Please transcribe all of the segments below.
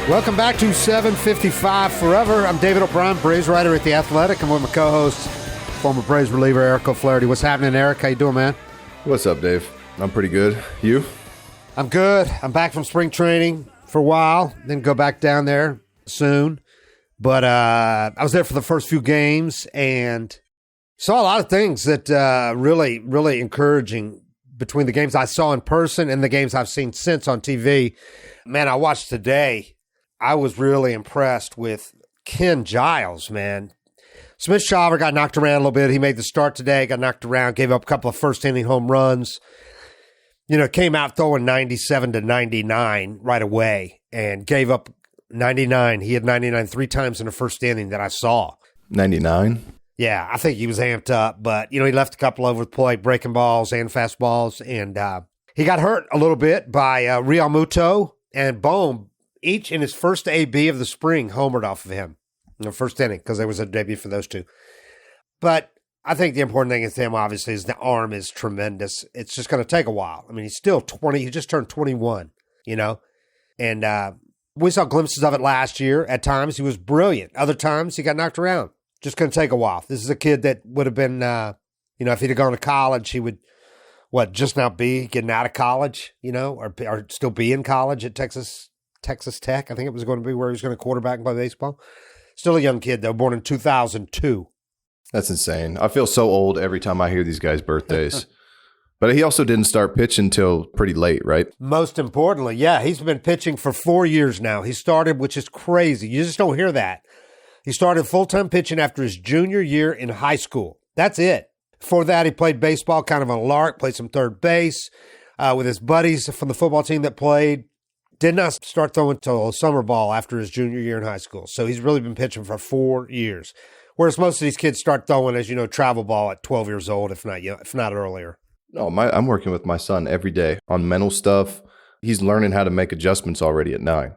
Welcome back to 755 Forever. I'm David O'Brien, Braves writer at The Athletic. I'm with my co-host, former Braves reliever Eric O'Flaherty. What's happening, Eric? How you doing, man? What's up, Dave? I'm pretty good. You? I'm good. I'm back from spring training for a while, then go back down there soon. But I was there for the first few games and saw a lot of things that really, really encouraging between the games I saw in person and the games I've seen since on TV. Man, I watched today. I was really impressed with Ken Giles, man. Smith-Shawver got knocked around a little bit. He made the start today, got knocked around, gave up a couple of first-inning home runs. You know, came out throwing 97 to 99 right away and gave up 99. He had 99 three times in the first inning that I saw. 99? Yeah, I think he was amped up, but, you know, he left a couple over the plate, breaking balls and fastballs, and he got hurt a little bit by Real Muto and Bohm, each in his first AB of the spring, homered off of him in the first inning because there was a debut for those two. But I think the important thing with him, obviously, is the arm is tremendous. It's just going to take a while. I mean, he's still 20. He just turned 21, you know, and we saw glimpses of it last year. At times, he was brilliant. Other times, he got knocked around. Just going to take a while. This is a kid that would have been, you know, if he'd have gone to college, he would, just now be getting out of college, you know, or still be in college at Texas Tech. I think it was going to be where he was going to quarterback and play baseball. Still a young kid, though, born in 2002. That's insane. I feel so old every time I hear these guys' birthdays. But he also didn't start pitching until pretty late, right? Most importantly, yeah, he's been pitching for 4 years now. He started, which is crazy. You just don't hear that. He started full-time pitching after his junior year in high school. That's it. Before that, he played baseball kind of on a lark, played some third base with his buddies from the football team that played. Did not start throwing until summer ball after his junior year in high school. So he's really been pitching for 4 years. Whereas most of these kids start throwing, as you know, travel ball at 12 years old, if not earlier. No, I'm working with my son every day on mental stuff. He's learning how to make adjustments already at 9.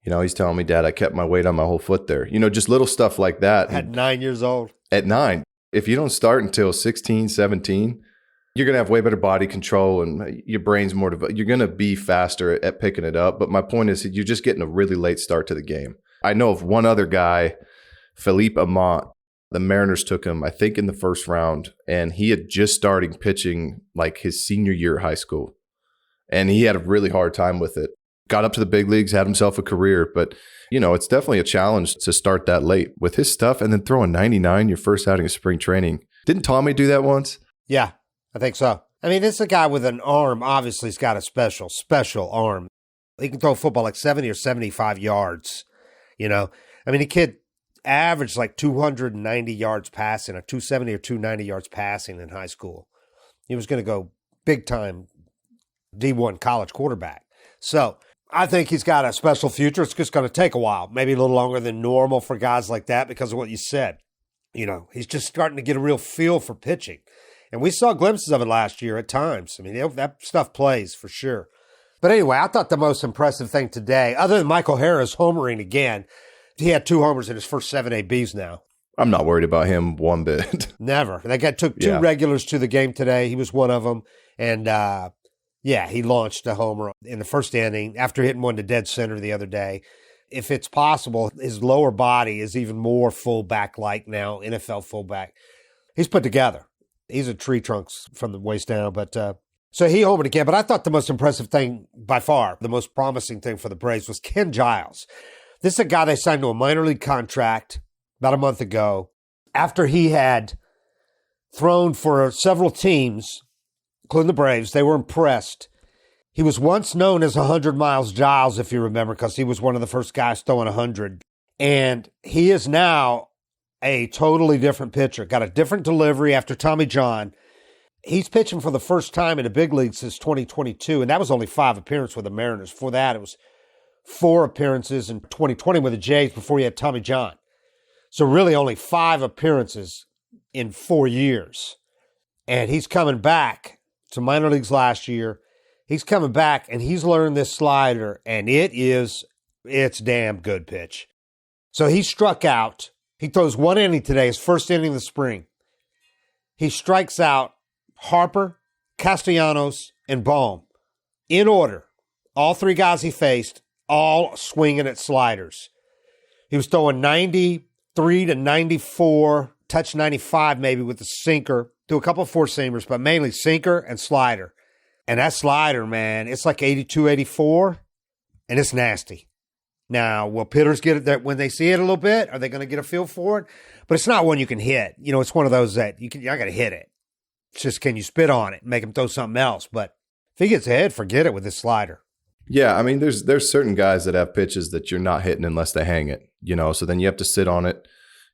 You know, he's telling me, Dad, I kept my weight on my whole foot there. You know, just little stuff like that. At 9 years old? At 9. If you don't start until 16, 17, you're going to have way better body control and your brain's more developed. You're going to be faster at picking it up. But my point is you're just getting a really late start to the game. I know of one other guy, Philippe Amont. The Mariners took him, I think, in the first round, and he had just started pitching like his senior year of high school. And he had a really hard time with it. Got up to the big leagues, had himself a career. But, you know, it's definitely a challenge to start that late with his stuff and then throwing 99 your first outing of spring training. Didn't Tommy do that once? Yeah, I think so. I mean, this is a guy with an arm. Obviously, he's got a special arm. He can throw a football like 70 or 75 yards, you know. I mean, the kid averaged like 290 yards passing, or 270 or 290 yards passing in high school. He was going to go big time D1 college quarterback. So I think he's got a special future. It's just going to take a while, maybe a little longer than normal for guys like that because of what you said. You know, he's just starting to get a real feel for pitching. And we saw glimpses of it last year at times. I mean, that stuff plays for sure. But anyway, I thought the most impressive thing today, other than Michael Harris homering again, he had 2 homers in his first 7 ABs now. I'm not worried about him one bit. Never. That guy took 2 regulars to the game today. He was one of them. And, he launched a homer in the first inning after hitting one to dead center the other day. If it's possible, his lower body is even more fullback-like now, NFL fullback. He's put together. He's a tree trunk from the waist down. But so he homered again. But I thought the most impressive thing by far, the most promising thing for the Braves was Ken Giles. This is a guy they signed to a minor league contract about a month ago after he had thrown for several teams, including the Braves. They were impressed. He was once known as 100 Miles Giles, if you remember, because he was one of the first guys throwing 100. And he is now a totally different pitcher. Got a different delivery after Tommy John. He's pitching for the first time in the big league since 2022, and that was only 5 appearances with the Mariners. Before that, it was 4 appearances in 2020 with the Jays before he had Tommy John. So really only 5 appearances in 4 years. And he's coming back to minor leagues last year. He's coming back, and he's learned this slider, and it's damn good pitch. So he struck out. He throws 1 inning today, his first inning of the spring. He strikes out Harper, Castellanos, and Bohm in order. All 3 guys he faced, all swinging at sliders. He was throwing 93 to 94, touch 95 maybe with the sinker, do a couple of four-seamers, but mainly sinker and slider. And that slider, man, it's like 82, 84, and it's nasty. Now, will hitters get it that when they see it a little bit? Are they going to get a feel for it? But it's not one you can hit. You know, it's one of those that you got to hit it. It's just, can you spit on it and make him throw something else? But if he gets ahead, forget it with this slider. Yeah, I mean, there's certain guys that have pitches that you're not hitting unless they hang it, you know, so then you have to sit on it.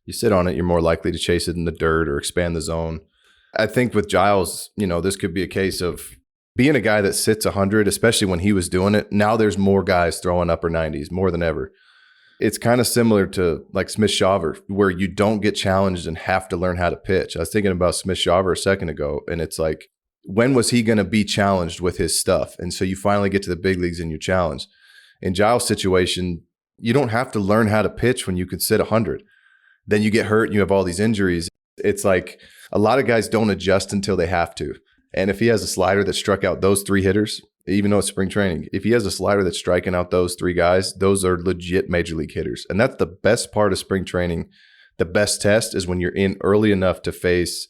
You sit on it, you're more likely to chase it in the dirt or expand the zone. I think with Giles, you know, this could be a case of being a guy that sits 100, especially when he was doing it. Now there's more guys throwing upper 90s more than ever. It's kind of similar to like Smith-Shawver, where you don't get challenged and have to learn how to pitch. I was thinking about Smith-Shawver a second ago, and it's like, when was he going to be challenged with his stuff? And so you finally get to the big leagues and you're challenged. In Giles' situation, you don't have to learn how to pitch when you can sit 100. Then you get hurt and you have all these injuries. It's like a lot of guys don't adjust until they have to. And if he has a slider that struck out those three hitters, even though it's spring training, if he has a slider that's striking out those three guys, those are legit major league hitters. And that's the best part of spring training. The best test is when you're in early enough to face.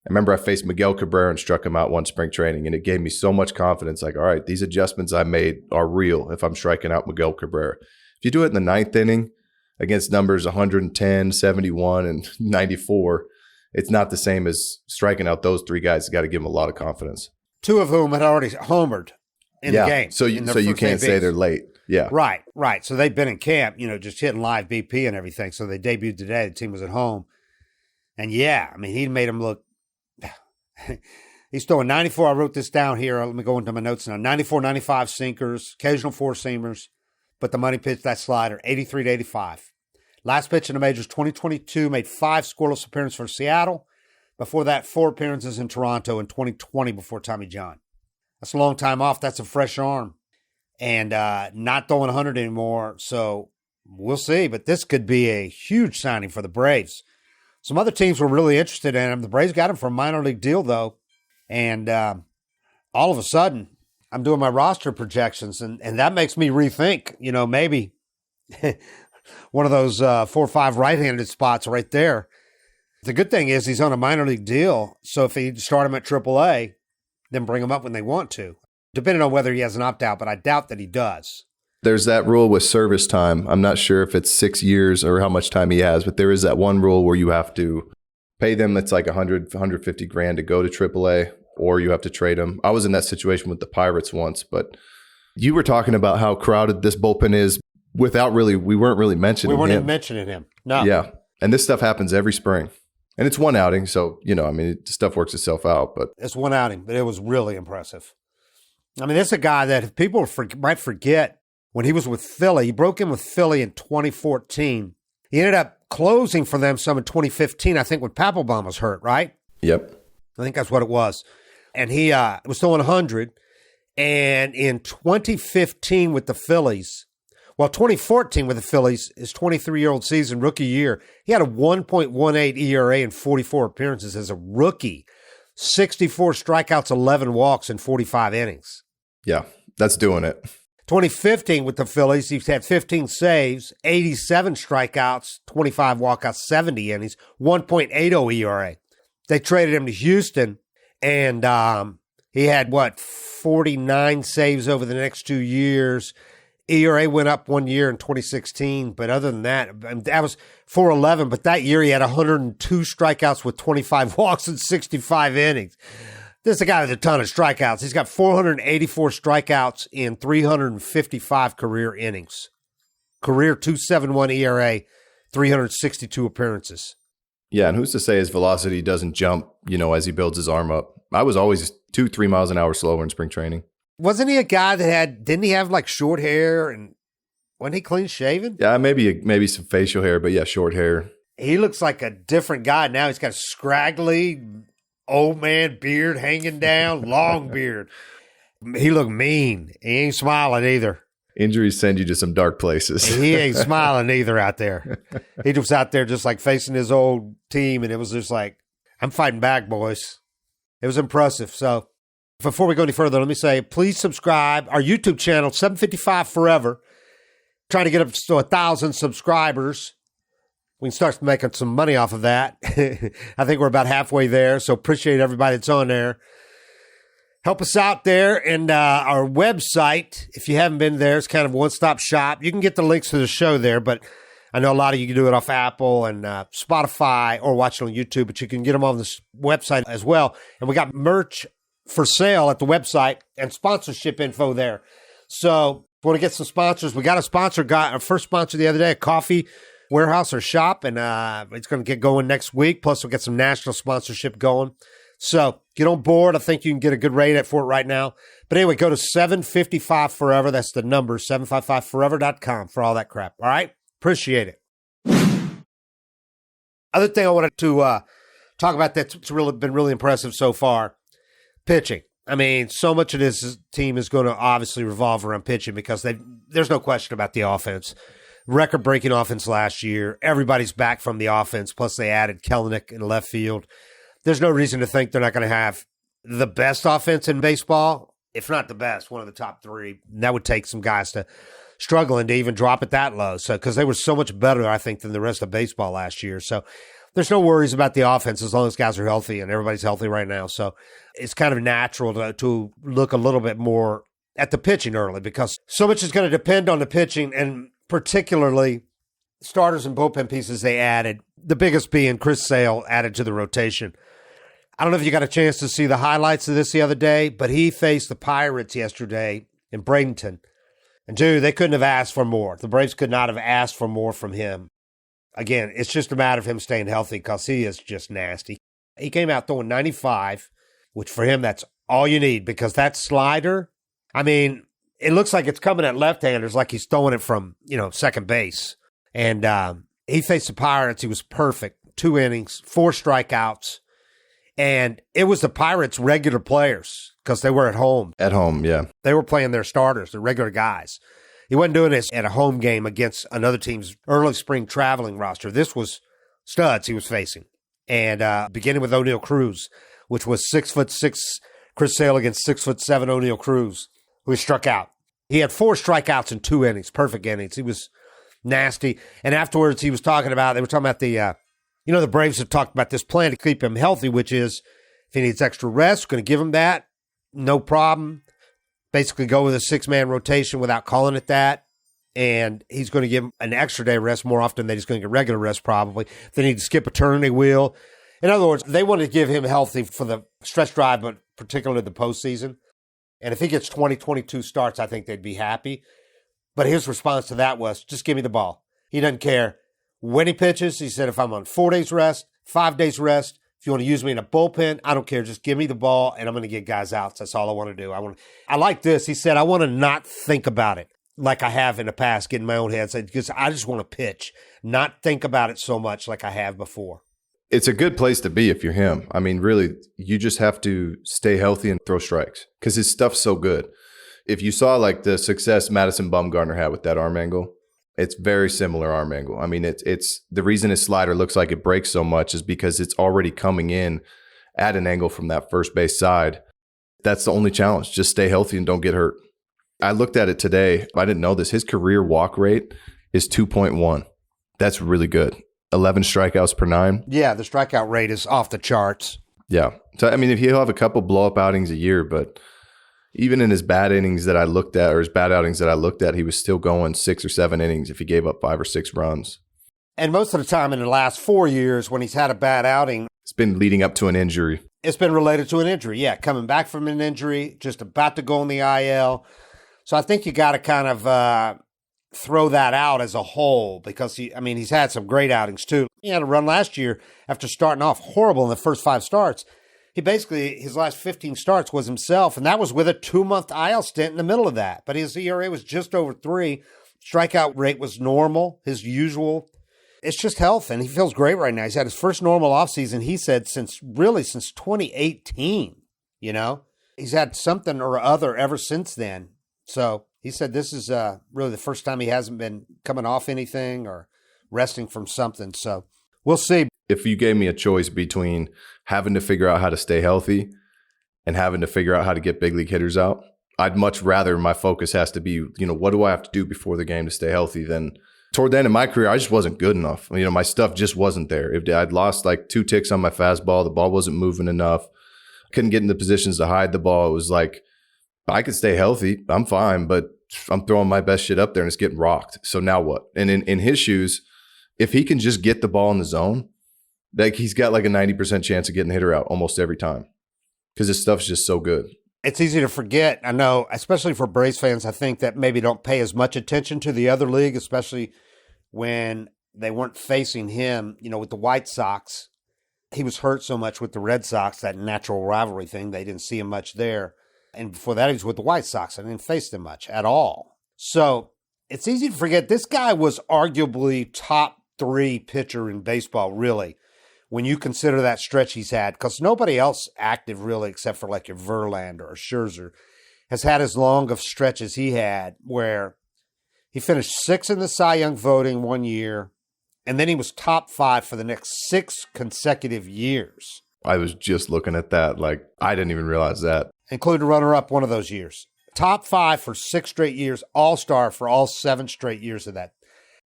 I remember I faced Miguel Cabrera and struck him out one spring training, and it gave me so much confidence. Like, all right, these adjustments I made are real if I'm striking out Miguel Cabrera. If you do it in the ninth inning against numbers 110, 71, and 94, it's not the same as striking out those three guys. You got to give them a lot of confidence. Two of whom had already homered in the game. So you can't say they're late. Yeah. Right. So they've been in camp, you know, just hitting live BP and everything. So they debuted today. The team was at home. And yeah, I mean, he made them look. He's throwing 94. I wrote this down here. Let me go into my notes now. 94, 95 sinkers, occasional four-seamers, but the money pitch, that slider, 83 to 85. Last pitch in the majors, 2022, made 5 scoreless appearances for Seattle. Before that, 4 appearances in Toronto in 2020 before Tommy John. That's a long time off. That's a fresh arm. And not throwing 100 anymore, so we'll see. But this could be a huge signing for the Braves. Some other teams were really interested in him. The Braves got him for a minor league deal, though. And all of a sudden, I'm doing my roster projections, and that makes me rethink, you know, maybe one of those 4 or 5 right-handed spots right there. The good thing is he's on a minor league deal, so if they start him at AAA, then bring him up when they want to, depending on whether he has an opt-out, but I doubt that he does. There's that rule with service time. I'm not sure if it's 6 years or how much time he has, but there is that one rule where you have to pay them. It's like 100, 150 grand to go to AAA, or you have to trade them. I was in that situation with the Pirates once, but you were talking about how crowded this bullpen is we weren't really mentioning him. We weren't even mentioning him. No. Yeah. And this stuff happens every spring. And it's one outing, so, you know, I mean, stuff works itself out. But it's one outing, but it was really impressive. I mean, this is a guy that people might forget when he was with Philly. He broke in with Philly in 2014. He ended up closing for them some in 2015, I think, when Papelbon was hurt, right? Yep. I think that's what it was. And he was throwing 100. And in 2015 with the Phillies, 2014 with the Phillies, his 23-year-old season, rookie year, he had a 1.18 ERA in 44 appearances as a rookie, 64 strikeouts, 11 walks in 45 innings. Yeah, that's doing it. 2015 with the Phillies, he's had 15 saves, 87 strikeouts, 25 walkouts, 70 innings, 1.80 ERA. They traded him to Houston, and he had, 49 saves over the next 2 years. ERA went up 1 year in 2016, but other than that, that was 411. But that year he had 102 strikeouts with 25 walks and 65 innings. This is a guy with a ton of strikeouts. He's got 484 strikeouts in 355 career innings. Career 2.71 ERA, 362 appearances. Yeah, and who's to say his velocity doesn't jump, as he builds his arm up? I was always 2-3 miles an hour slower in spring training. Wasn't he a guy that didn't he have short hair and wasn't he clean shaven? Yeah, maybe some facial hair, but yeah, short hair. He looks like a different guy now. He's got a scraggly old man beard hanging down, long beard. He looked mean. He ain't smiling either. Injuries send you to some dark places. He ain't smiling either out there. He was out there just facing his old team, and it was just I'm fighting back, boys. It was impressive. So before we go any further, let me say, please subscribe. Our YouTube channel, 755 Forever. trying to get up to 1,000 subscribers. We can start making some money off of that. I think we're about halfway there, so appreciate everybody that's on there. Help us out there. And our website, if you haven't been there, it's kind of a one-stop shop. You can get the links to the show there, but I know a lot of you can do it off Apple and Spotify or watch it on YouTube, but you can get them on this website as well. And we got merch for sale at the website and sponsorship info there. So if you want to get some sponsors, we got a sponsor, got our first sponsor the other day, a coffee warehouse or shop, and it's going to get going next week. Plus, we'll get some national sponsorship going. So get on board. I think you can get a good rate for it right now. But anyway, go to 755 Forever. That's the number, 755forever.com for all that crap. All right? Appreciate it. Other thing I wanted to talk about that's been really impressive so far, pitching. I mean, so much of this team is going to obviously revolve around pitching because there's no question about the offense. Record-breaking offense last year. Everybody's back from the offense, plus they added Kelenic in left field. There's no reason to think they're not going to have the best offense in baseball, if not the best, one of the top three. That would take some guys to struggling to even drop it that low. So, because they were so much better, I think, than the rest of baseball last year. So there's no worries about the offense as long as guys are healthy, and everybody's healthy right now. So it's kind of natural to look a little bit more at the pitching early because so much is going to depend on the pitching, and particularly starters and bullpen pieces they added, the biggest being Chris Sale added to the rotation. I don't know if you got a chance to see the highlights of this the other day, but he faced the Pirates yesterday in Bradenton. And, dude, they couldn't have asked for more. The Braves could not have asked for more from him. Again, it's just a matter of him staying healthy because he is just nasty. He came out throwing 95, which for him, that's all you need because that slider, I mean, it looks like it's coming at left-handers like he's throwing it from, second base. And he faced the Pirates. He was perfect. 2 innings, 4 strikeouts. And it was the Pirates' regular players because they were at home. At home, yeah. They were playing their starters, the regular guys. He wasn't doing this at a home game against another team's early spring traveling roster. This was studs he was facing. And beginning with O'Neal Cruz, which was 6'6" Chris Sale against 6'7" O'Neal Cruz, who he struck out. He had 4 strikeouts in 2 innings, perfect innings. He was nasty. And afterwards, they were talking about the the Braves have talked about this plan to keep him healthy, which is if he needs extra rest, we're going to give him that. No problem. Basically go with a 6-man rotation without calling it that. And he's going to give him an extra day rest more often than he's going to get regular rest probably. If they need to skip a turn, they will. In other words, they want to give him healthy for the stretch drive, but particularly the postseason. And if he gets 20, 22 starts, I think they'd be happy. But his response to that was, just give me the ball. He doesn't care when he pitches. He said, if I'm on 4 days rest, 5 days rest, if you want to use me in a bullpen, I don't care. Just give me the ball, and I'm going to get guys outs. That's all I want to do. I like this. He said, I want to not think about it like I have in the past, get in my own head. Because I just want to pitch, not think about it so much like I have before. It's a good place to be if you're him. I mean, really, you just have to stay healthy and throw strikes because his stuff's so good. If you saw like the success Madison Bumgarner had with that arm angle, it's very similar arm angle. I mean, it's the reason his slider looks like it breaks so much is because it's already coming in at an angle from that first base side. That's the only challenge. Just stay healthy and don't get hurt. I looked at it today. I didn't know this. His career walk rate is 2.1. That's really good. 11 strikeouts per 9. Yeah, the strikeout rate is off the charts. Yeah. So, I mean, if he'll have a couple blow-up outings a year, but even in his bad innings that I looked at, or his bad outings that I looked at, he was still going 6 or 7 innings if he gave up 5 or 6 runs. And most of the time in the last 4 years when he's had a bad outing, it's been leading up to an injury. It's been related to an injury. Yeah, coming back from an injury, just about to go on the IL. So I think you got to kind of throw that out as a whole because, he's had some great outings too. He had a run last year after starting off horrible in the first 5 starts. He basically, his last 15 starts was himself, and that was with a 2-month IL stint in the middle of that. But his ERA was just over 3. Strikeout rate was normal, his usual. It's just health, and he feels great right now. He's had his first normal offseason, he said, since 2018, He's had something or other ever since then. So he said this is really the first time he hasn't been coming off anything or resting from something. So we'll see. If you gave me a choice between having to figure out how to stay healthy and having to figure out how to get big league hitters out, I'd much rather my focus has to be, what do I have to do before the game to stay healthy than toward the end of my career, I just wasn't good enough. My stuff just wasn't there. If I'd lost like 2 ticks on my fastball, the ball wasn't moving enough. Couldn't get in the positions to hide the ball. It was like, I could stay healthy. I'm fine, but I'm throwing my best shit up there and it's getting rocked. So now what? And in his shoes, if he can just get the ball in the zone, like he's got like a 90% chance of getting the hitter out almost every time because his stuff's just so good. It's easy to forget. I know, especially for Braves fans, I think that maybe don't pay as much attention to the other league, especially when they weren't facing him, with the White Sox. He was hurt so much with the Red Sox, that natural rivalry thing. They didn't see him much there. And before that, he was with the White Sox. I didn't face them much at all. So it's easy to forget this guy was arguably top 3 pitcher in baseball, really, when you consider that stretch he's had. Because nobody else active, really, except for like your Verlander or Scherzer, has had as long of stretch as he had, where he finished 6th in the Cy Young voting one year, and then he was top 5 for the next 6 consecutive years. I was just looking at that. Like, I didn't even realize that. Included runner-up one of those years. Top 5 for 6 straight years, all-star for all 7 straight years of that.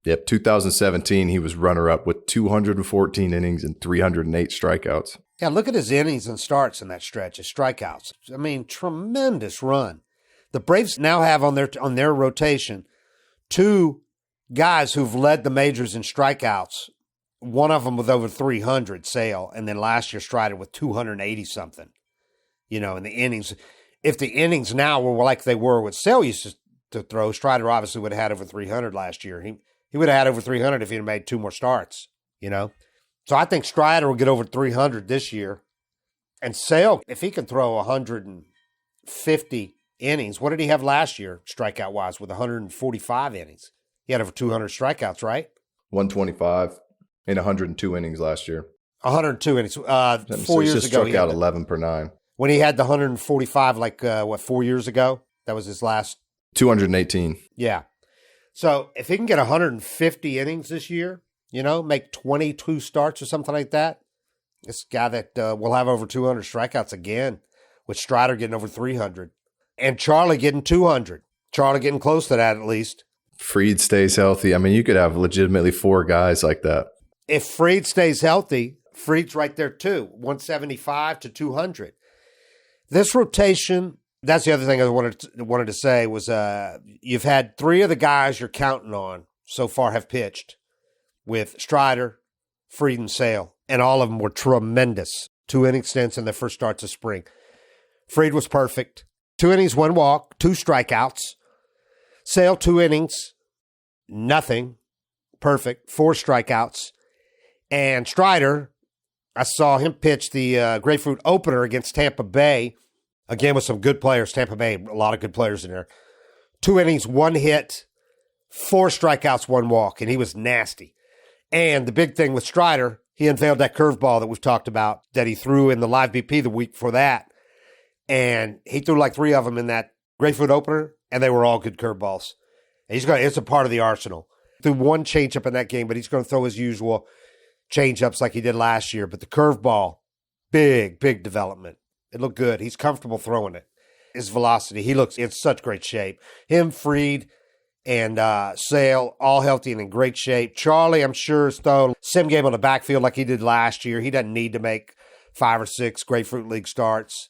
Yep, 2017, he was runner-up with 214 innings and 308 strikeouts. Yeah, look at his innings and starts in that stretch, his strikeouts. I mean, tremendous run. The Braves now have on their rotation 2 guys who've led the majors in strikeouts. One of them with over 300, Sale, and then last year Strider with 280-something. In the innings. If the innings now were like they were with Sale used to throw, Strider obviously would have had over 300 last year. He would have had over 300 if he had made 2 more starts, So I think Strider will get over 300 this year. And Sale, if he can throw 150 innings, what did he have last year, strikeout-wise, with 145 innings? He had over 200 strikeouts, right? 125 in 102 innings last year. 102 innings. 4 years just ago, struck out 11 per 9. When he had the 145, 4 years ago? That was his last. 218. Yeah. So if he can get 150 innings this year, make 22 starts or something like that, this guy that will have over 200 strikeouts again, with Strider getting over 300. And Charlie getting 200. Charlie getting close to that at least. Fried stays healthy. I mean, you could have legitimately 4 guys like that. If Fried stays healthy, Fried's right there too, 175 to 200. This rotation, that's the other thing I wanted to say was you've had 3 of the guys you're counting on so far have pitched with Strider, Fried, and Sale, and all of them were tremendous. 2 inning stints in their first starts of spring. Fried was perfect. 2 innings, 1 walk, 2 strikeouts. Sale, 2 innings, nothing, perfect, 4 strikeouts. And Strider, I saw him pitch the Grapefruit opener against Tampa Bay. Again, with some good players. Tampa Bay, a lot of good players in there. 2 innings, 1 hit, 4 strikeouts, 1 walk, and he was nasty. And the big thing with Strider, he unveiled that curveball that we've talked about that he threw in the live BP the week before that. And he threw like 3 of them in that Grapefruit opener, and they were all good curveballs. And it's a part of the arsenal. Threw 1 changeup in that game, but he's going to throw his usual changeups like he did last year. But the curveball, big development. It looked good. He's comfortable throwing it. His velocity, he looks in such great shape. Him, Fried, and Sale, all healthy and in great shape. Charlie, I'm sure, is throwing sim game on the backfield like he did last year. He doesn't need to make 5 or 6 Grapefruit League starts.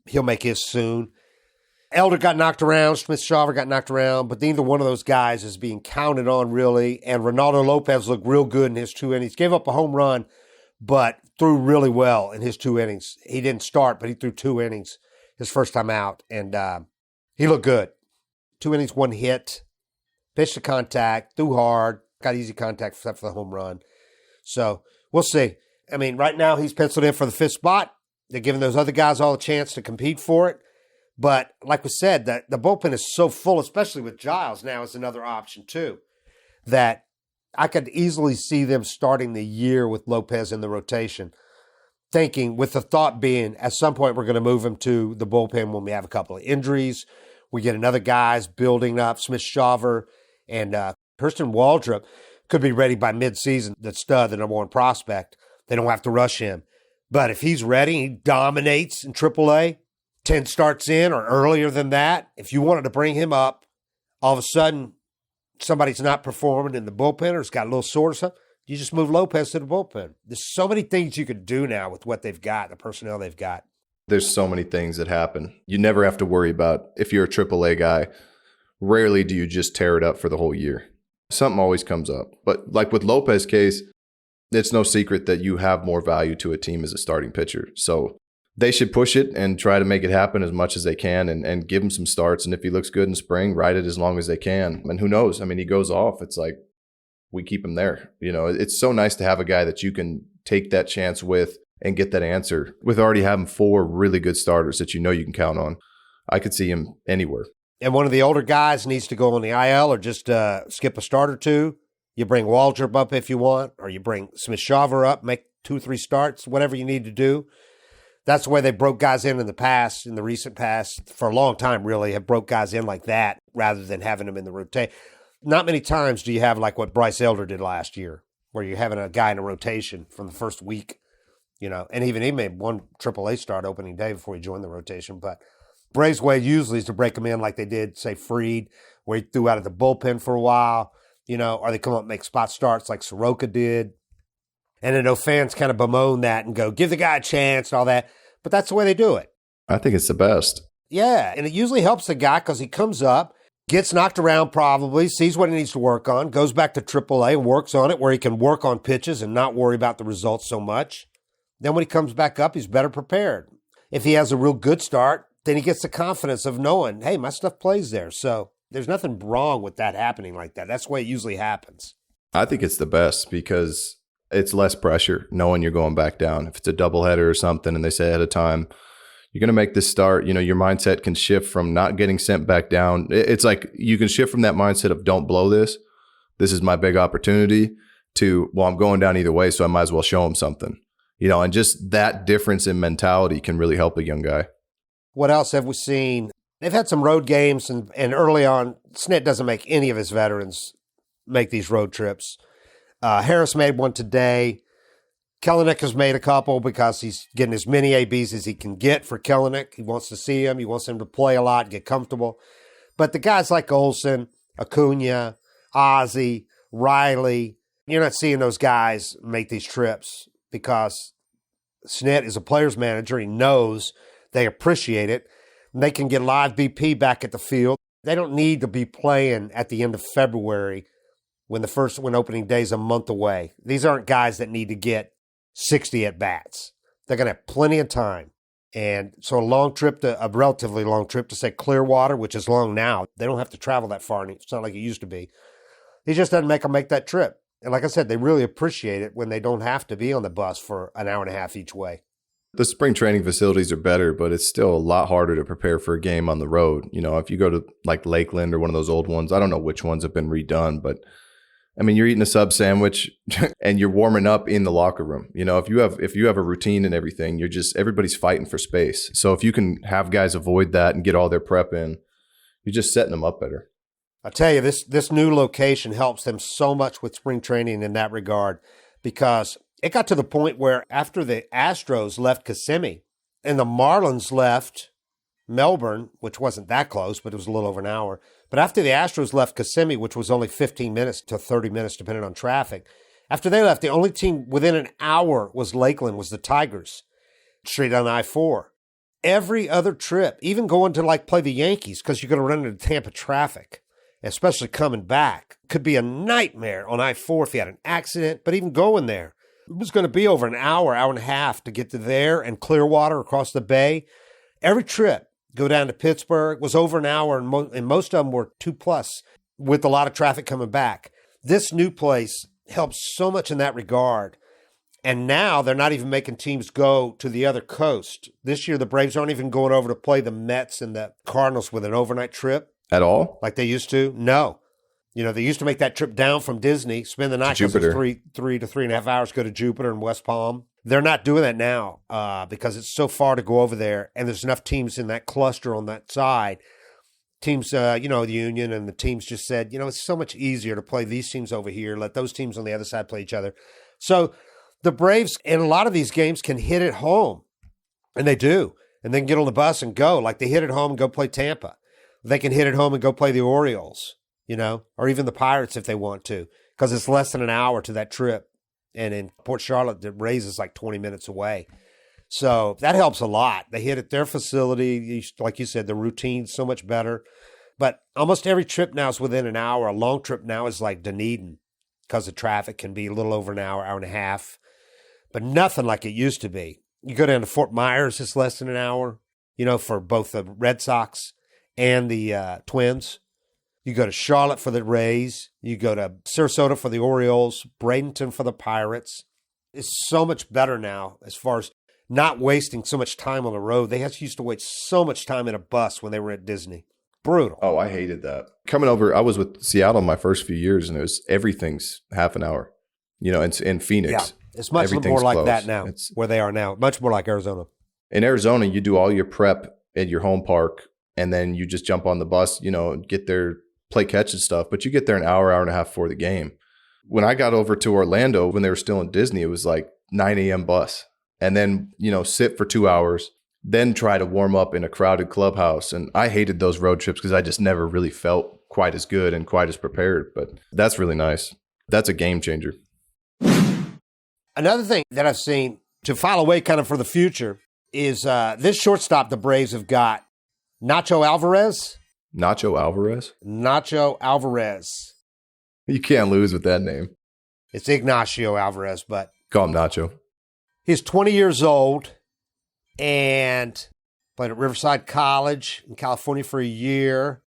He'll make his soon. Elder got knocked around. Smith-Shawver got knocked around. But neither one of those guys is being counted on, really. And Ronaldo Lopez looked real good in his 2 innings. Gave up a home run, but threw really well in his 2 innings. He didn't start, but he threw 2 innings his first time out. And he looked good. 2 innings, 1 hit. Pitched to contact. Threw hard. Got easy contact except for the home run. So we'll see. I mean, right now he's penciled in for the 5th spot. They're giving those other guys all a chance to compete for it. But like we said, the bullpen is so full, especially with Giles now is another option too, that I could easily see them starting the year with Lopez in the rotation, with the thought being at some point we're going to move him to the bullpen when we have a couple of injuries. We get another guys building up, Smith-Shawver and Hurston Waldrop could be ready by midseason. The stud, the number 1 prospect. They don't have to rush him. But if he's ready, he dominates in AAA, 10 starts in or earlier than that, if you wanted to bring him up, all of a sudden somebody's not performing in the bullpen or has got a little sore or something, you just move Lopez to the bullpen. There's so many things you could do now with what they've got, the personnel they've got. There's so many things that happen. You never have to worry about, if you're a AAA guy, rarely do you just tear it up for the whole year. Something always comes up. But like with Lopez's case, it's no secret that you have more value to a team as a starting pitcher. So they should push it and try to make it happen as much as they can and give him some starts. And if he looks good in spring, ride it as long as they can. And who knows? I mean, he goes off. It's like we keep him there. You know, it's so nice to have a guy that you can take that chance with and get that answer with already having 4 really good starters that you know you can count on. I could see him anywhere. And one of the older guys needs to go on the IL or just skip a start or two. You bring Waldrop up if you want, or you bring Smith-Shawver up, make 2-3 starts, whatever you need to do. That's the way they broke guys in the past, in the recent past, for a long time, really, have broke guys in like that rather than having them in the rotation. Not many times do you have like what Bryce Elder did last year, where you're having a guy in a rotation from the first week, you know, and even he made 1 AAA start opening day before he joined the rotation. But Braves' way usually is to break them in like they did, say, Fried, where he threw out of the bullpen for a while, you know, or they come up and make spot starts like Soroka did. And I know fans kind of bemoan that and go, give the guy a chance and all that. But that's the way they do it. I think it's the best. Yeah, and it usually helps the guy because he comes up, gets knocked around probably, sees what he needs to work on, goes back to AAA and works on it where he can work on pitches and not worry about the results so much. Then when he comes back up, he's better prepared. If he has a real good start, then he gets the confidence of knowing, hey, my stuff plays there. So there's nothing wrong with that happening like that. That's the way it usually happens. I think it's the best because it's less pressure knowing you're going back down. If it's a doubleheader or something and they say ahead of time, you're going to make this start, you know, your mindset can shift from not getting sent back down. It's like you can shift from that mindset of don't blow this. This is my big opportunity to, well, I'm going down either way, so I might as well show him something. You know, and just that difference in mentality can really help a young guy. What else have we seen? They've had some road games, and early on, Snit doesn't make any of his veterans make these road trips. Harris made one today. Kelenic has made a couple because he's getting as many ABs as he can get for Kelenic. He wants to see him. He wants him to play a lot, get comfortable. But the guys like Olson, Acuna, Ozzie, Riley, you're not seeing those guys make these trips because Snit is a player's manager. He knows they appreciate it. And they can get live BP back at the field. They don't need to be playing at the end of February when opening day is a month away. These aren't guys that need to get 60 at-bats. They're going to have plenty of time. And so a relatively long trip to, say, Clearwater, which is long now. They don't have to travel that far. It's not like it used to be. He just doesn't make them make that trip. And like I said, they really appreciate it when they don't have to be on the bus for an hour and a half each way. The spring training facilities are better, but it's still a lot harder to prepare for a game on the road. You know, if you go to like Lakeland or one of those old ones, I don't know which ones have been redone, but I mean, you're eating a sub sandwich and you're warming up in the locker room. You know, if you have a routine and everything, everybody's fighting for space. So if you can have guys avoid that and get all their prep in, you're just setting them up better. I tell you, this new location helps them so much with spring training in that regard, because it got to the point where after the Astros left Kissimmee and the Marlins left Melbourne, which wasn't that close, but it was a little over an hour. But after the Astros left Kissimmee, which was only 15 minutes to 30 minutes, depending on traffic, after they left, the only team within an hour was Lakeland, was the Tigers, straight on I-4. Every other trip, even going to like play the Yankees, because you're going to run into Tampa traffic, especially coming back, could be a nightmare on I-4 if you had an accident. But even going there, it was going to be over an hour, hour and a half to get to there and Clearwater across the bay. Every trip, go down to Pittsburgh, was over an hour, and most of them were 2+, with a lot of traffic coming back. This new place helps so much in that regard. And now they're not even making teams go to the other coast. This year, the Braves aren't even going over to play the Mets and the Cardinals with an overnight trip. At all? Like they used to? No. You know, they used to make that trip down from Disney, spend the night, because it's 3 to 3.5 hours, go to Jupiter and West Palm. They're not doing that now because it's so far to go over there, and there's enough teams in that cluster on that side. Teams, the Union and the teams just said, it's so much easier to play these teams over here, let those teams on the other side play each other. So the Braves in a lot of these games can hit it home, and they do. and then get on the bus and go. Like they hit it home and go play Tampa. They can hit it home and go play the Orioles, or even the Pirates if they want to, because it's less than an hour to that trip. And in Port Charlotte, the Rays is like 20 minutes away. So that helps a lot. They hit at their facility. Like you said, the routine's so much better. But almost every trip now is within an hour. A long trip now is like Dunedin because the traffic can be a little over an hour, hour and a half. But nothing like it used to be. You go down to Fort Myers, it's less than an hour, for both the Red Sox and the Twins. You go to Charlotte for the Rays. You go to Sarasota for the Orioles, Bradenton for the Pirates. It's so much better now as far as not wasting so much time on the road. They used to waste so much time in a bus when they were at Disney. Brutal. Oh, I hated that. Coming over, I was with Seattle my first few years, and everything's half an hour. In Phoenix. Yeah, it's much more like that now, where they are now. Much more like Arizona. In Arizona, you do all your prep at your home park, and then you just jump on the bus, get there, play catch and stuff. But you get there an hour, hour and a half before the game. When I got over to Orlando, when they were still in Disney, it was like 9 a.m. bus. And then, sit for 2 hours, then try to warm up in a crowded clubhouse. And I hated those road trips because I just never really felt quite as good and quite as prepared. But that's really nice. That's a game changer. Another thing that I've seen to file away kind of for the future is this shortstop the Braves have got, Nacho Alvarez. Nacho Alvarez? Nacho Alvarez. You can't lose with that name. It's Ignacio Alvarez, but... Call him Nacho. He's 20 years old and played at Riverside College in California for a year.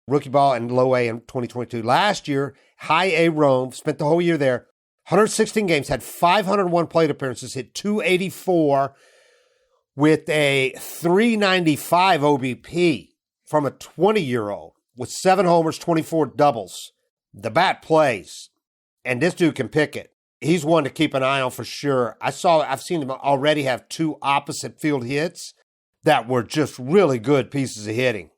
Rookie ball and low A in 2022. Last year, high A Rome, spent the whole year there. 116 games, had 501 plate appearances, hit 284 with a 395 OBP from a 20-year-old with 7 homers, 24 doubles. The bat plays, and this dude can pick it. He's one to keep an eye on for sure. I've seen him already have 2 opposite field hits that were just really good pieces of hitting.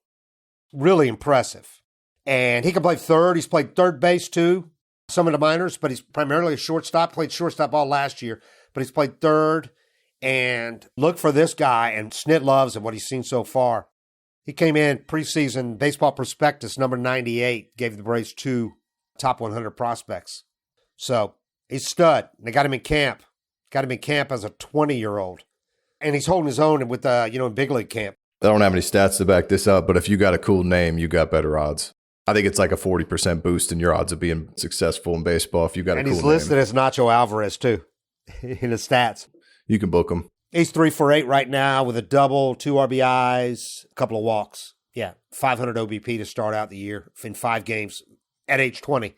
Really impressive. And he can play third. He's played third base too, some of the minors, but he's primarily a shortstop. Played shortstop all last year, but he's played third. And look for this guy, and Snit loves him, what he's seen so far. He came in preseason Baseball Prospectus, number 98, gave the Braves 2 top 100 prospects. So he's a stud. They got him in camp. Got him in camp as a 20-year-old. And he's holding his own with, in big league camp. I don't have any stats to back this up, but if you got a cool name, you got better odds. I think it's like a 40% boost in your odds of being successful in baseball if you got a cool name. And he's listed as Nacho Alvarez, too, in his stats. You can book him. He's 3 for 8 right now with a double, 2 RBIs, a couple of walks. Yeah, 500 OBP to start out the year in 5 games at age 20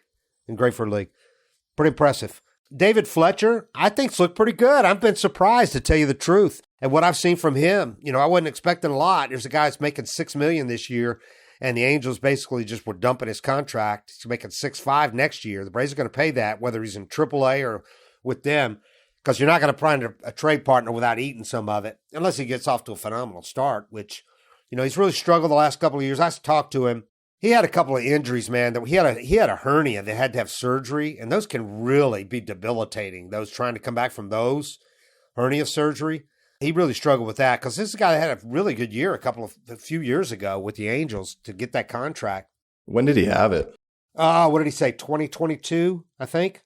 in Grapefruit League. Pretty impressive. David Fletcher, I think's looked pretty good. I've been surprised, to tell you the truth, at what I've seen from him. I wasn't expecting a lot. There's a guy that's making $6 million this year, and the Angels basically just were dumping his contract. He's making $6.5 next year. The Braves are going to pay that, whether he's in AAA or with them, because you're not going to find a trade partner without eating some of it, unless he gets off to a phenomenal start, which, he's really struggled the last couple of years. I talked to him. He had a couple of injuries, man. He had a hernia that had to have surgery, and those can really be debilitating. Those trying to come back from those hernia surgery, he really struggled with that, because this guy had a really good year a few years ago with the Angels to get that contract. When did he have it? What did he say? 2022, I think.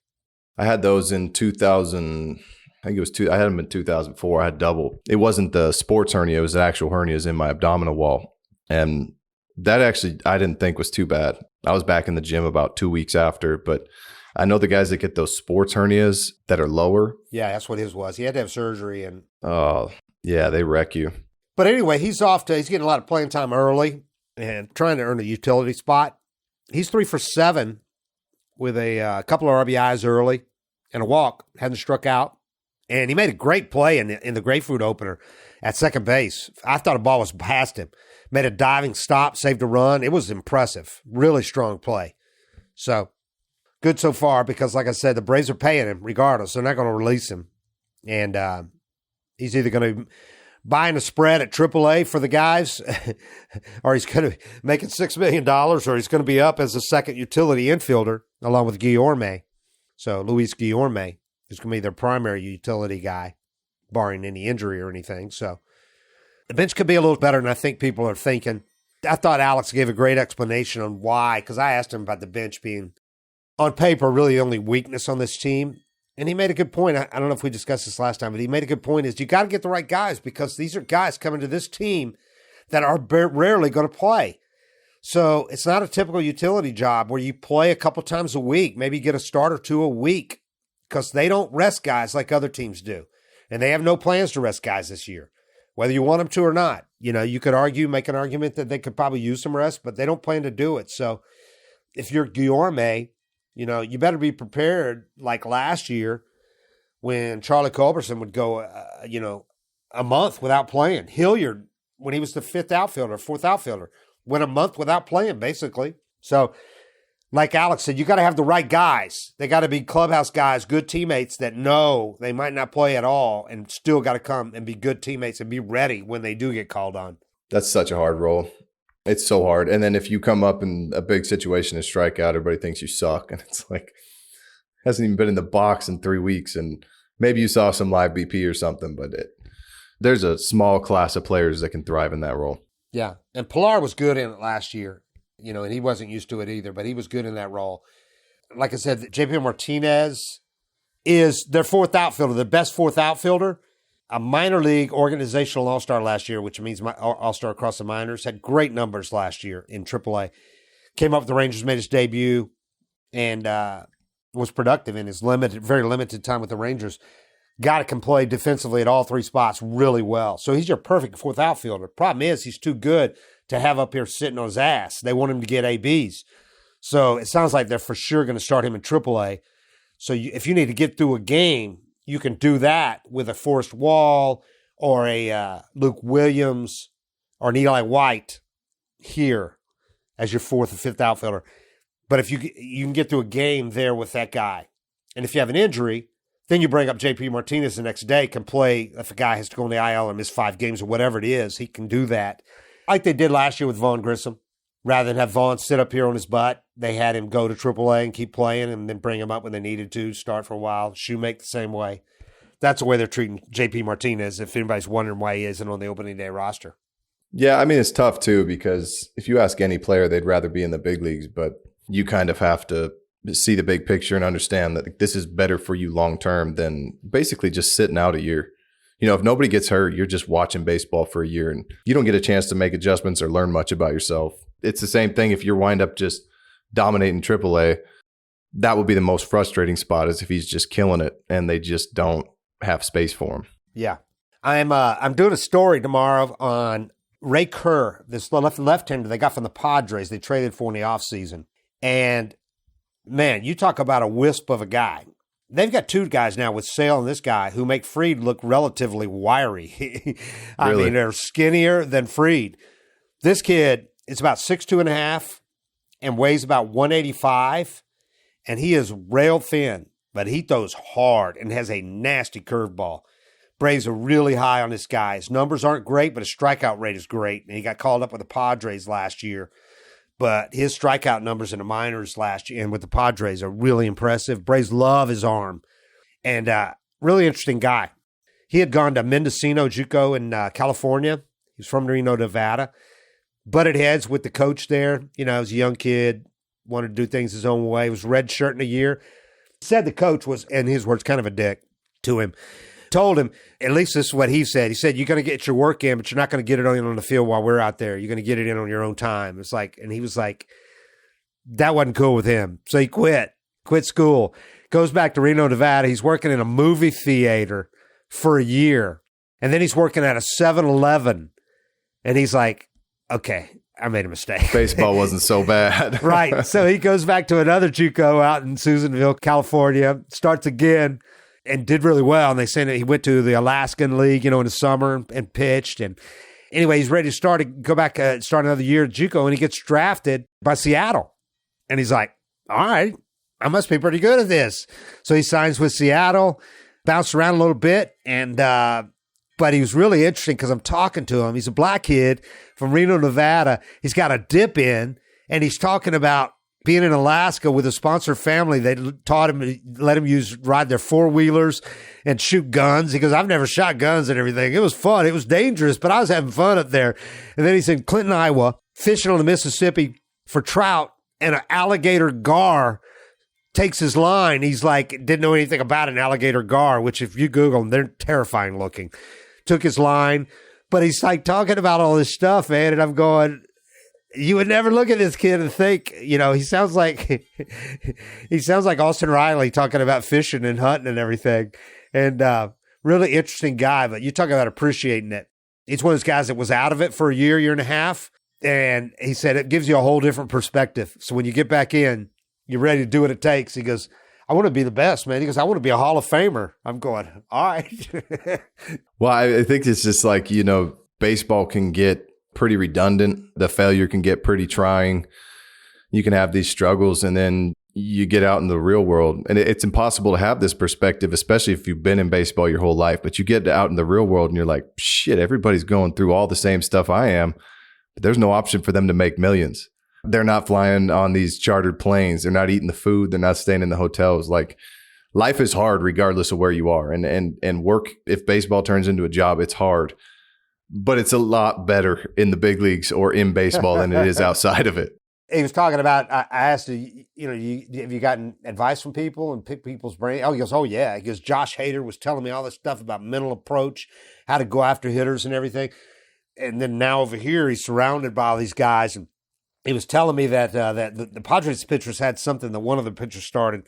I had those in 2000. I think it was I had them in 2004. I had double. It wasn't the sports hernia. It was the actual hernias in my abdominal wall. And that actually, I didn't think was too bad. I was back in the gym about 2 weeks after, but I know the guys that get those sports hernias that are lower. Yeah, that's what his was. He had to have surgery. And oh, yeah, they wreck you. But anyway, he's getting a lot of playing time early and trying to earn a utility spot. He's 3 for 7 with a couple of RBIs early and a walk. Hadn't struck out. And he made a great play in the Grapefruit opener at second base. I thought a ball was past him. Made a diving stop, saved a run. It was impressive. Really strong play. So, good so far because, like I said, the Braves are paying him regardless. They're not going to release him. And he's either going to be buying a spread at AAA for the guys or he's going to be making $6 million or he's going to be up as a second utility infielder along with Guillorme. So, Luis Guillorme is going to be their primary utility guy, barring any injury or anything. So, The bench could be a little better than I think people are thinking. I thought Alex gave a great explanation on why, because I asked him about the bench being, on paper, really the only weakness on this team. And he made a good point. I don't know if we discussed this last time, but he made a good point is you got to get the right guys because these are guys coming to this team that are rarely going to play. So it's not a typical utility job where you play a couple times a week, maybe get a start or two a week because they don't rest guys like other teams do. And they have no plans to rest guys this year, whether you want them to or not. You could make an argument that they could probably use some rest, but they don't plan to do it. So if you're Guillorme, you better be prepared like last year when Charlie Culberson would go, a month without playing. Hilliard, when he was the fourth outfielder, went a month without playing, basically. So, like Alex said, you got to have the right guys. They got to be clubhouse guys, good teammates that know they might not play at all and still got to come and be good teammates and be ready when they do get called on. That's such a hard role. It's so hard. And then if you come up in a big situation and strike out, everybody thinks you suck. And it's like, hasn't even been in the box in 3 weeks. And maybe you saw some live BP or something, but there's a small class of players that can thrive in that role. Yeah. And Pilar was good in it last year, and he wasn't used to it either, but he was good in that role. Like I said, JP Martinez is their fourth outfielder, the best fourth outfielder. A minor league organizational all-star last year, which means all-star across the minors, had great numbers last year in AAA. Came up with the Rangers, made his debut, and was productive in his very limited time with the Rangers. Guy can play defensively at all three spots really well. So he's your perfect fourth outfielder. Problem is he's too good to have up here sitting on his ass. They want him to get ABs. So it sounds like they're for sure going to start him in AAA. So if you need to get through a game, you can do that with a Forrest Wall or a Luke Williams or an Eli White here as your fourth or fifth outfielder. But if you can get through a game there with that guy. And if you have an injury, then you bring up JP Martinez the next day, can play if a guy has to go on the IL and miss 5 games or whatever it is, he can do that. Like they did last year with Vaughn Grissom. Rather than have Vaughn sit up here on his butt, they had him go to AAA and keep playing and then bring him up when they needed to, start for a while. Shoemake the same way. That's the way they're treating JP Martinez, if anybody's wondering why he isn't on the opening day roster. Yeah, I mean, it's tough too because if you ask any player, they'd rather be in the big leagues, but you kind of have to see the big picture and understand that this is better for you long term than basically just sitting out a year. If nobody gets hurt, you're just watching baseball for a year and you don't get a chance to make adjustments or learn much about yourself. It's the same thing if you wind up just dominating AAA. That would be the most frustrating spot is if he's just killing it and they just don't have space for him. Yeah. I'm doing a story tomorrow on Ray Kerr, this left-hander they got from the Padres. They traded for in the offseason. And, man, you talk about a wisp of a guy. They've got 2 guys now with Sale and this guy who make Fried look relatively wiry. I mean, they're skinnier than Fried. This kid is about 6'2.5" and weighs about 185, and he is rail thin, but he throws hard and has a nasty curveball. Braves are really high on this guy. His numbers aren't great, but his strikeout rate is great, and he got called up with the Padres last year. But his strikeout numbers in the minors last year and with the Padres are really impressive. Braves love his arm. And really interesting guy. He had gone to Mendocino JUCO in California. He's from Reno, Nevada. Butted heads with the coach there. He was a young kid, wanted to do things his own way. He was redshirting a year. Said the coach was, in his words, kind of a dick to him. Told him, at least this is what he said. He said, you're going to get your work in, but you're not going to get it on the field while we're out there. You're going to get it in on your own time. It's like, and he was like, that wasn't cool with him. So he quit school, goes back to Reno, Nevada. He's working in a movie theater for a year. And then he's working at a 7-Eleven. And he's like, okay, I made a mistake. Baseball wasn't so bad. Right. So he goes back to another JUCO out in Susanville, California, starts again. And did really well. And they said that he went to the Alaskan League, in the summer and pitched. And anyway, he's ready to go back, start another year at JUCO. And he gets drafted by Seattle. And he's like, all right, I must be pretty good at this. So he signs with Seattle, bounced around a little bit. And, but he was really interesting because I'm talking to him. He's a black kid from Reno, Nevada. He's got a dip in and he's talking about being in Alaska with a sponsor family, they taught him, let him ride their four-wheelers and shoot guns. He goes, I've never shot guns and everything. It was fun. It was dangerous, but I was having fun up there. And then he's in Clinton, Iowa, fishing on the Mississippi for trout, and an alligator gar takes his line. He's like, didn't know anything about an alligator gar, which if you Google them, they're terrifying looking. Took his line, but he's like talking about all this stuff, man. And I'm going, you would never look at this kid and think, he sounds like Austin Riley talking about fishing and hunting and everything. And really interesting guy, but you talk about appreciating it. He's one of those guys that was out of it for a year and a half. And he said it gives you a whole different perspective. So when you get back in, you're ready to do what it takes. He goes, I want to be the best, man. He goes, I want to be a Hall of Famer. I'm going, all right. Well, I think it's just like, baseball can get pretty redundant. The failure can get pretty trying. You can have these struggles, and then you get out in the real world. And it's impossible to have this perspective, especially if you've been in baseball your whole life. But you get out in the real world and you're like, shit, everybody's going through all the same stuff I am. But there's no option for them to make millions. They're not flying on these chartered planes. They're not eating the food. They're not staying in the hotels. Like, life is hard regardless of where you are. And work, if baseball turns into a job, it's hard. But it's a lot better in the big leagues or in baseball than it is outside of it. He was talking about, I asked him, have you gotten advice from people and pick people's brain? Oh, he goes, oh, yeah. He goes, Josh Hader was telling me all this stuff about mental approach, how to go after hitters and everything. And then now over here, he's surrounded by all these guys. And he was telling me that the Padres pitchers had something that one of the pitchers started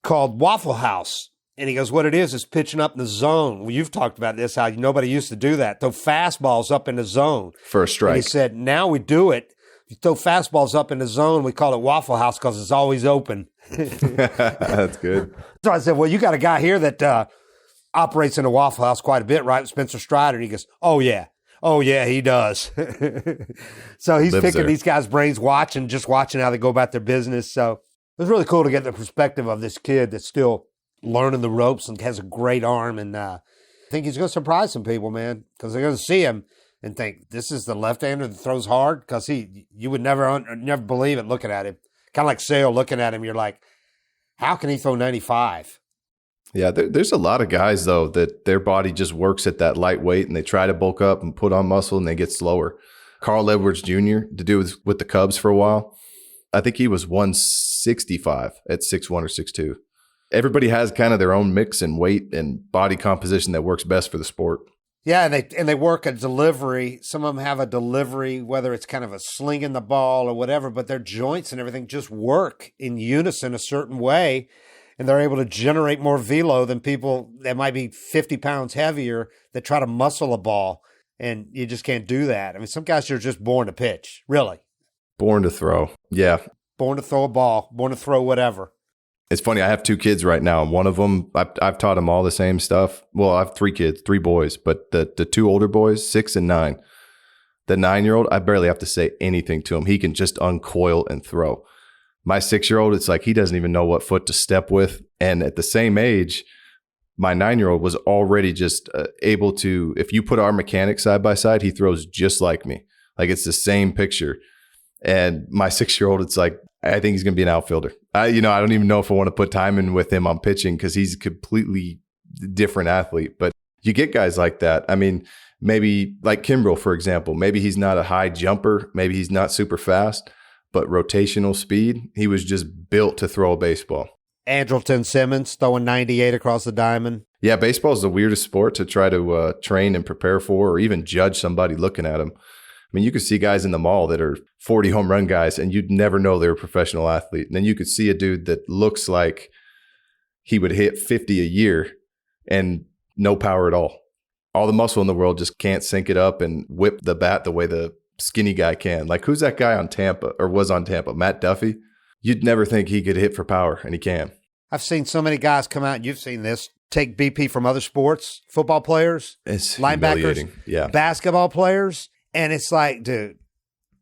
called Waffle House. And he goes, what it is pitching up in the zone. Well, you've talked about this, how nobody used to do that. Throw fastballs up in the zone. For a strike. And he said, now we do it. You throw fastballs up in the zone. We call it Waffle House because it's always open. That's good. So I said, well, you got a guy here that operates in a Waffle House quite a bit, right? Spencer Strider. And he goes, oh, yeah. Oh, yeah, he does. So he's Lives picking there. these guys' brains, watching how they go about their business. So it was really cool to get the perspective of this kid that's still learning the ropes and has a great arm. And I think he's going to surprise some people, man, because they're going to see him and think, this is the left-hander that throws hard? Because you would never believe it looking at him. Kind of like Sale looking at him, you're like, how can he throw 95? Yeah, there's a lot of guys, though, that their body just works at that light weight, and they try to bulk up and put on muscle, and they get slower. Carl Edwards Jr., to do with the Cubs for a while, I think he was 165 at 6'1 or 6'2". Everybody has kind of their own mix and weight and body composition that works best for the sport. Yeah, and they work a delivery. Some of them have a delivery, whether it's kind of a slinging the ball or whatever, but their joints and everything just work in unison a certain way, and they're able to generate more velo than people that might be 50 pounds heavier that try to muscle a ball, and you just can't do that. I mean, some guys are just born to pitch, really. Born to throw. Yeah. Born to throw a ball, born to throw whatever. It's funny. I have 2 kids right now, and one of them, I've taught them all the same stuff. Well, I have 3 kids, 3 boys, but the 2 older boys, 6 and 9. The 9-year-old, I barely have to say anything to him. He can just uncoil and throw. My 6-year-old, it's like he doesn't even know what foot to step with. And at the same age, my 9-year-old was already just able to, if you put our mechanics side by side, he throws just like me. Like, it's the same picture. And my 6-year-old, it's like, I think he's going to be an outfielder. I don't even know if I want to put time in with him on pitching because he's a completely different athlete. But you get guys like that. I mean, maybe like Kimbrel, for example. Maybe he's not a high jumper. Maybe he's not super fast, but rotational speed, he was just built to throw a baseball. Andrelton Simmons throwing 98 across the diamond. Yeah, baseball is the weirdest sport to try to train and prepare for, or even judge somebody looking at them. I mean, you could see guys in the mall that are 40 home run guys, and you'd never know they're a professional athlete. And then you could see a dude that looks like he would hit 50 a year and no power at all. All the muscle in the world just can't sync it up and whip the bat the way the skinny guy can. Like, who's that guy on Tampa, or was on Tampa? Matt Duffy? You'd never think he could hit for power, and he can. I've seen so many guys come out, and you've seen this, take BP from other sports, football players, it's linebackers, yeah, basketball players. And it's like, dude,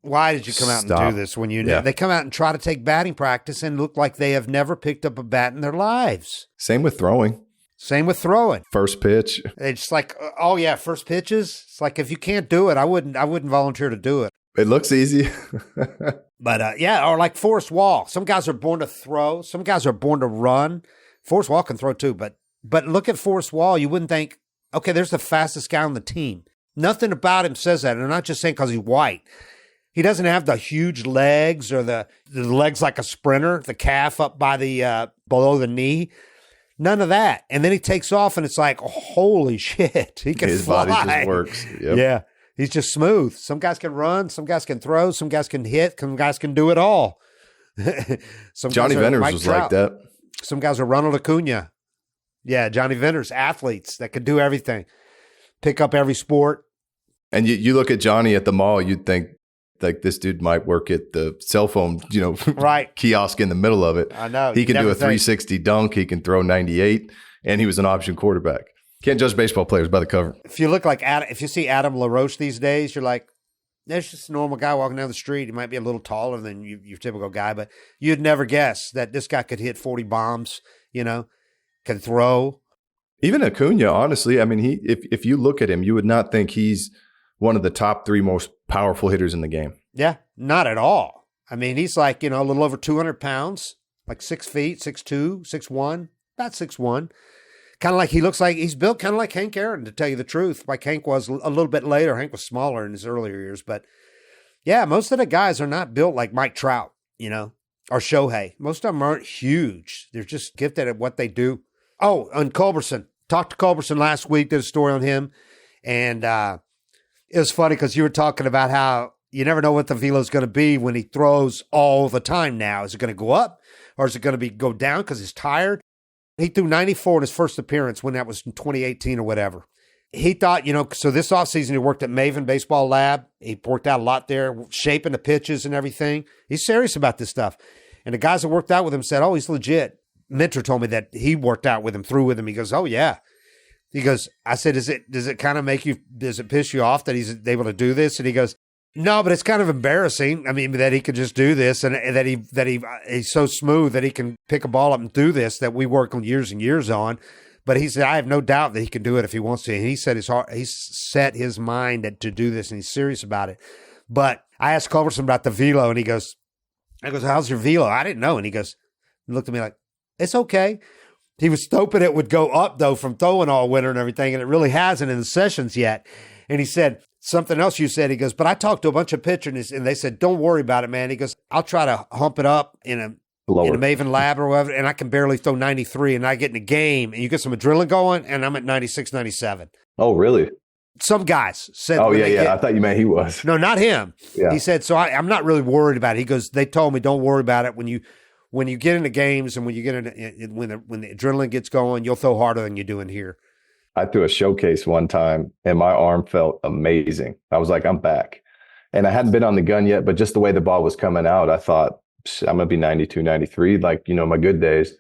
why did you come out and do this when you know? Yeah. They come out and try to take batting practice and look like they have never picked up a bat in their lives. Same with throwing. Same with throwing. First pitch. It's like, oh yeah, first pitches. It's like, if you can't do it, I wouldn't volunteer to do it. It looks easy. But yeah, or like Forrest Wall. Some guys are born to throw. Some guys are born to run. Forrest Wall can throw too, but look at Forrest Wall. You wouldn't think, okay, there's the fastest guy on the team. Nothing about him says that. And I'm not just saying because he's white. He doesn't have the huge legs or the legs like a sprinter, the calf up by the below the knee. None of that. And then he takes off and it's like, oh, holy shit. He can fly. His body just works. Yep. Yeah. He's just smooth. Some guys can run, some guys can throw, some guys can hit, some guys can do it all. Johnny Venters was like that. Some guys are Ronald Acuna. Yeah, Johnny Venters, athletes that could do everything, pick up every sport. And you look at Johnny at the mall, you'd think like this dude might work at the cell phone, right. kiosk in the middle of it. I know. He can do a 360 dunk. He can throw 98, and he was an option quarterback. Can't judge baseball players by the cover. If you look like if you see Adam LaRoche these days, you're like, there's just a normal guy walking down the street. He might be a little taller than your typical guy, but you'd never guess that this guy could hit 40 bombs, can throw. Even Acuna, honestly, I mean, if you look at him, you would not think he's one of the top 3 most powerful hitters in the game. Yeah, not at all. I mean, he's like, a little over 200 pounds, like 6 feet, 6'2", 6'1", about 6'1". Kind of like he looks like he's built kind of like Hank Aaron, to tell you the truth. Like Hank was a little bit later. Hank was smaller in his earlier years. But yeah, most of the guys are not built like Mike Trout, or Shohei. Most of them aren't huge. They're just gifted at what they do. Oh, and Culberson. Talked to Culberson last week, did a story on him. And it was funny because you were talking about how you never know what the velo is going to be when he throws all the time now. Is it going to go up or is it going to go down because he's tired? He threw 94 in his first appearance when that was in 2018 or whatever. He thought, so this offseason he worked at Maven Baseball Lab. He worked out a lot there, shaping the pitches and everything. He's serious about this stuff. And the guys that worked out with him said, oh, he's legit. Mentor told me that he worked out with him, threw with him. He goes, oh, yeah. He goes, I said, does it kind of does it piss you off that he's able to do this? And he goes, no, but it's kind of embarrassing. I mean, that he could just do this and that he's so smooth that he can pick a ball up and do this that we work on years and years on. But he said, I have no doubt that he can do it if he wants to. And he said he's set his mind to do this and he's serious about it. But I asked Culberson about the velo and he goes, how's your velo? I didn't know. And he looked at me like, it's okay. He was hoping it would go up though from throwing all winter and everything. And it really hasn't in the sessions yet. And he said, something else you said, he goes, but I talked to a bunch of pitchers and they said, don't worry about it, man. He goes, I'll try to hump it up in a Maven lab or whatever, and I can barely throw 93 and I get in a game and you get some adrenaline going and I'm at 96, 97. Oh, really? Some guys said. Oh, yeah. I thought you meant he was. No, not him. Yeah. He said, so I'm not really worried about it. He goes, they told me don't worry about it. When you get into games and when you get into when the adrenaline gets going, you'll throw harder than you do in here. I threw a showcase one time and my arm felt amazing. I was like, I'm back. And I hadn't been on the gun yet, but just the way the ball was coming out, I thought, I'm going to be 92, 93, like, my good days.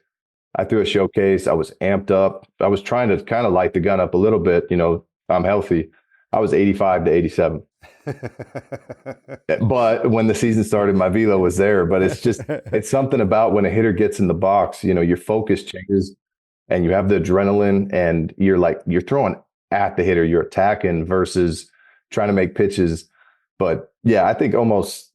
I threw a showcase. I was amped up. I was trying to kind of light the gun up a little bit. I'm healthy. I was 85 to 87. But when the season started, my velo was there. But it's something about when a hitter gets in the box, your focus changes. And you have the adrenaline and you're throwing at the hitter, you're attacking versus trying to make pitches. But yeah, I think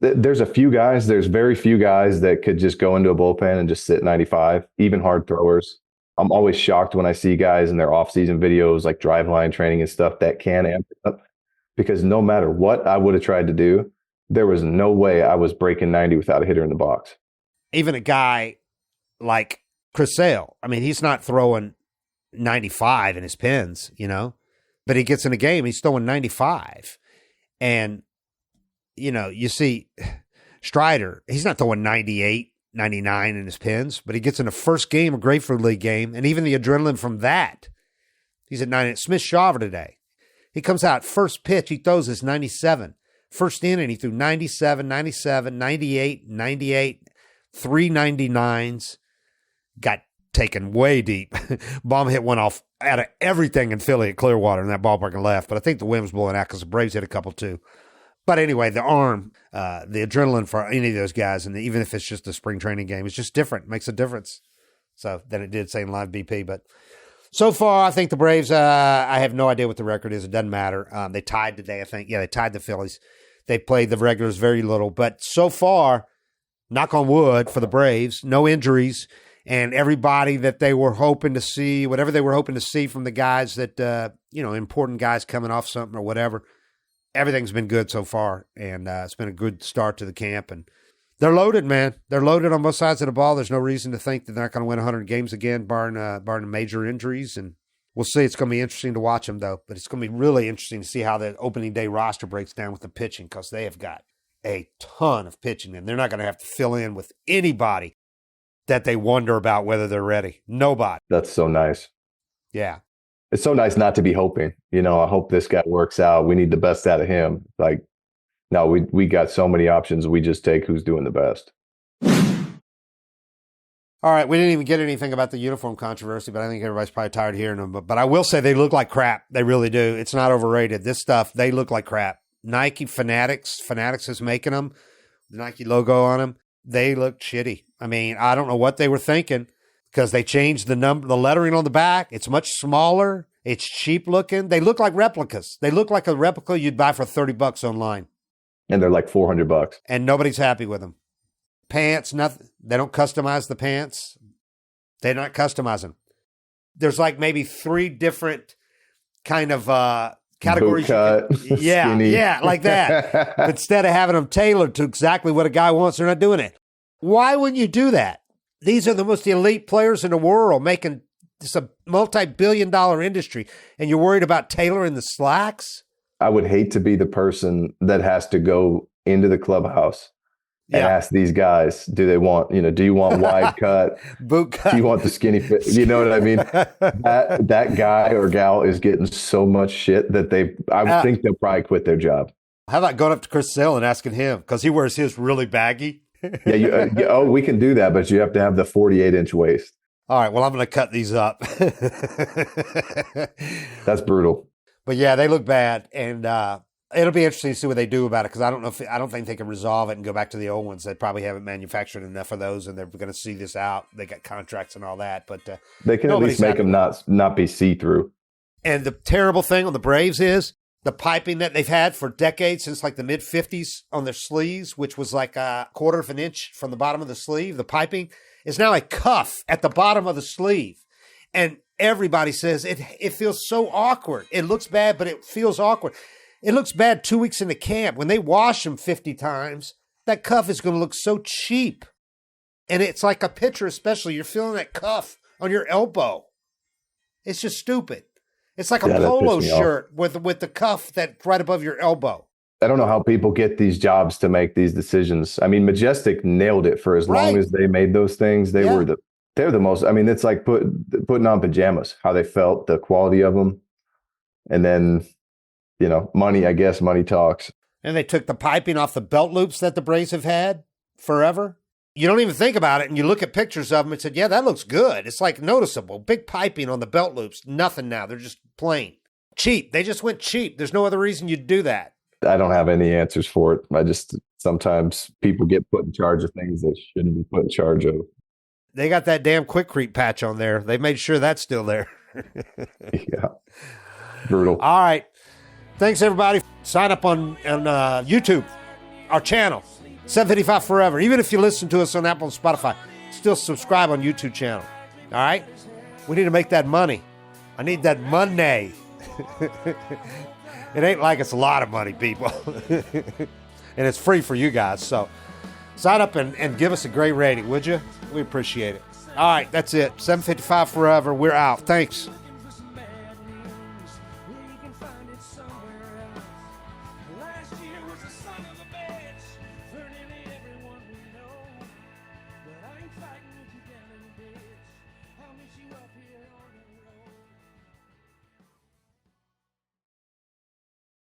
there's very few guys that could just go into a bullpen and just sit 95, even hard throwers. I'm always shocked when I see guys in their off-season videos, like drive line training and stuff that can amp it up. Because no matter what I would have tried to do, there was no way I was breaking 90 without a hitter in the box. Even a guy like Chris Sale, I mean, he's not throwing 95 in his pins, but he gets in a game, he's throwing 95. And, you see Strider, he's not throwing 98, 99 in his pins, but he gets in the first game, a Grapefruit League game, and even the adrenaline from that, he's at 90. Smith-Shawver today. He comes out, first pitch, he throws his 97. First inning, he threw 97, 97, 98, 98, 3 99s. Got taken way deep. Bomb hit one off out of everything in Philly at Clearwater in that ballpark and left. But I think the wind was blowing out because the Braves hit a couple too. But anyway, the arm, the adrenaline for any of those guys, and even if it's just a spring training game, it's just different. It makes a difference. So than it did, say, in live BP. But so far, I think the Braves, I have no idea what the record is. It doesn't matter. They tied today, I think. Yeah, they tied the Phillies. they played the regulars very little. But so far, knock on wood for the Braves, no injuries, and everybody that they were hoping to see, whatever they were hoping to see from the guys that, important guys coming off something or whatever, everything's been good so far, and it's been a good start to the camp. And they're loaded, man. They're loaded on both sides of the ball. There's no reason to think that they're not going to win 100 games again, barring major injuries. And we'll see. It's going to be interesting to watch them, though. But it's going to be really interesting to see how the opening day roster breaks down with the pitching, because they have got a ton of pitching, and they're not going to have to fill in with anybody that they wonder about whether they're ready. Nobody. That's so nice. Yeah. It's so nice not to be hoping. I hope this guy works out. We need the best out of him. Like, no, we got so many options. We just take who's doing the best. All right, we didn't even get anything about the uniform controversy, but I think everybody's probably tired of hearing them. But I will say they look like crap. They really do. It's not overrated. This stuff, they look like crap. Nike Fanatics is making them, the Nike logo on them. They look shitty. I mean, I don't know what they were thinking, because they changed the lettering on the back. It's much smaller. It's cheap looking. They look like replicas. They look like a replica you'd buy for $30 online. And they're like $400. And nobody's happy with them. Pants, nothing. They don't customize the pants. They're not customizing. There's like maybe 3 different kind of categories. Boot cut, skinny. Yeah, like that. Instead of having them tailored to exactly what a guy wants, they're not doing it. Why wouldn't you do that? These are the most elite players in the world, making this a multi-billion-dollar industry, and you're worried about tailoring the slacks? I would hate to be the person that has to go into the clubhouse and ask these guys, do you want wide cut? Boot cut? Do you want the skinny fit? You know what I mean? That guy or gal is getting so much shit that I would think they'll probably quit their job. How about going up to Chris Sale and asking him? Because he wears his really baggy. We can do that, but you have to have the 48-inch waist. All right, well, I'm going to cut these up. That's brutal. But yeah, they look bad, and it'll be interesting to see what they do about it, because I don't think they can resolve it and go back to the old ones. They probably haven't manufactured enough of those, and they're going to see this out. They got contracts and all that, but they can at least make them not be see-through. And the terrible thing on the Braves is the piping that they've had for decades, since like the mid-'50s on their sleeves, which was like a 1/4 of an inch from the bottom of the sleeve. The piping is now a cuff at the bottom of the sleeve. And everybody says it feels so awkward. It looks bad, but it feels awkward. It looks bad 2 weeks into camp. When they wash them 50 times, that cuff is going to look so cheap. And it's like a pitcher especially. You're feeling that cuff on your elbow. It's just stupid. It's like a polo shirt with the cuff that's right above your elbow. I don't know how people get these jobs to make these decisions. I mean, Majestic nailed it for as long as they made those things. They're the most. I mean, it's like putting on pajamas. How they felt, the quality of them, and then money. I guess money talks. And they took the piping off the belt loops that the Braves have had forever. You don't even think about it, and you look at pictures of them and said, yeah, that looks good. It's like noticeable. Big piping on the belt loops. Nothing now. They're just plain. Cheap. They just went cheap. There's no other reason you'd do that. I don't have any answers for it. Sometimes people get put in charge of things they shouldn't be put in charge of. They got that damn Quikrete patch on there. They made sure that's still there. Yeah. Brutal. All right. Thanks, everybody. Sign up on YouTube, our channel. 755 Forever. Even if you listen to us on Apple and Spotify, still subscribe on YouTube channel. All right? We need to make that money. I need that money. It ain't like it's a lot of money, people. And it's free for you guys. So sign up and give us a great rating, would you? We appreciate it. All right, that's it. 755 Forever. We're out. Thanks.